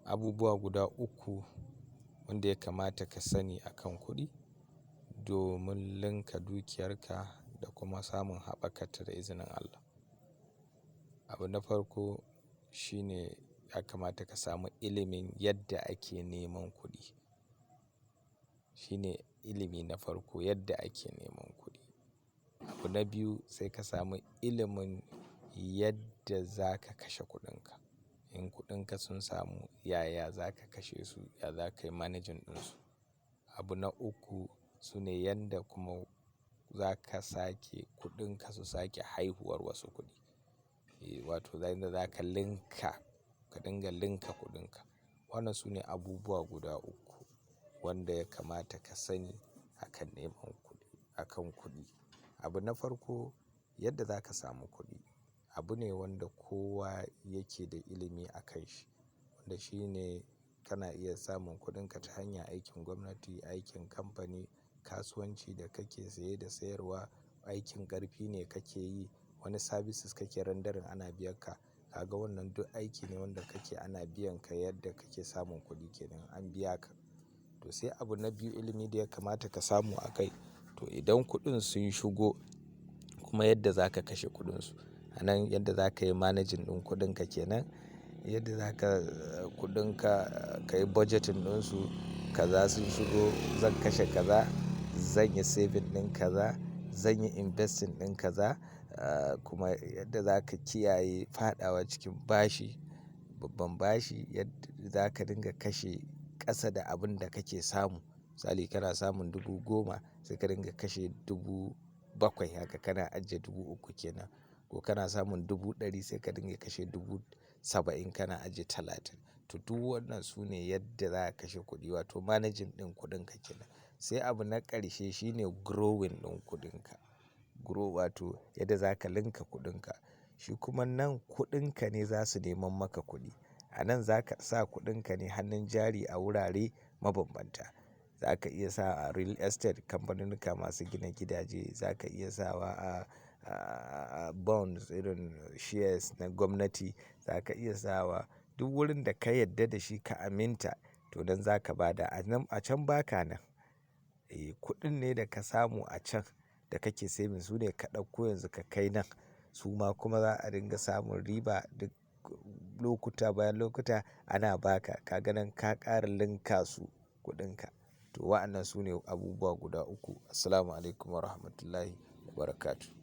abubuwa guda uku wanda ya kamata ka sani akan kuɗi domin linka dukiyarka da kuma samun haɓakarta da izinin Allah. Abu na farko shine ya kamata ka samu ilimin yadda ake neman kuɗi. Shine ilimi na farko, yadda ake neman kuɗi. Abu na biyu sai ka samu ilimin yadda za ka kashe kuɗinka. In kuɗinka sun samu, yaya za ka kashe su, ya za ka yi managing ɗinsu. Abu na uku sune yanda kuma za ka sake kuɗinka su sake haihuwar wasu kuɗi. Wato yanda za ka linka, ka dinga linka kuɗinka. Wannan sune abubuwa guda uku wanda ya kamata ka sani akan neman kuɗi, akan kuɗi. Abu na farko, yadda za ka samu kuɗi abu ne wanda kowa yake da ilimi a kan shi. Wanda shine kana iya samun kuɗinka ta hanyar aikin gwamnati, aikin kamfani, kasuwanci da kake saye da sayarwa, aikin ƙarfi ne kake yi, wani services kake rendering ana biyan ka. Kaga wannan duk aiki ne wanda kake ana biyan ka yadda kake samun kuɗi kenan an biya ka. To sai abu na biyu ilimi da ya kamata ka samu a kai. To idan kuɗin sun shigo kuma yadda za ka kashe kuɗinsu. A nan yadda za ka yi managing ɗin kuɗinka kenan. Yadda za ka kuɗinka ka yi budgeting ɗinsu. Kaza sun shigo zan kashe kaza, zan yi saving ɗin kaza, zan yi investing ɗin kaza. Kuma yadda za ka kiyaye faɗawa cikin bashi, babban bashi. Yadda za ka dinga kashe ƙasa da abin da kake samu. Misali kana samun 10,000 sai ka dinga kashe 7,000 haka kana ajiye 3,000 kenan. Ko kana samun 100,000 sai ka dinga kashe 70,000 kana ajiye 30. To duk wannan sune yadda za ka kashe kuɗi wato managing ɗin kuɗinka kenan. Sai abu na ƙarshe shine growing ɗin kuɗinka. Grow wato yadda za ka linka kuɗinka. Shi kuma nan kuɗinka ne za su neman maka kuɗi. A nan za ka sa kuɗinka ne hannun jari a wurare mabambanta. Za ka iya sa a real estate, kamfaninnika masu gina gidaje. Za ka iya sawa a bonds irin shares na gwamnati. Za ka iya sawa duk wurin da ka yadda da shi ka aminta to nan za ka ba da. A can ba ka nan. Kuɗin ne da ka samu a can da kake saving su ne ka ɗauko yanzu ka kai nan. Su ma kuma za a dinga samun riba duk lokuta bayan lokuta ana ba ka. Ka ga nan ka ƙara linka su kuɗinka. To wa'annan sune abubuwa guda uku. Assalamualaikum warahmatullahi wabarakatuh.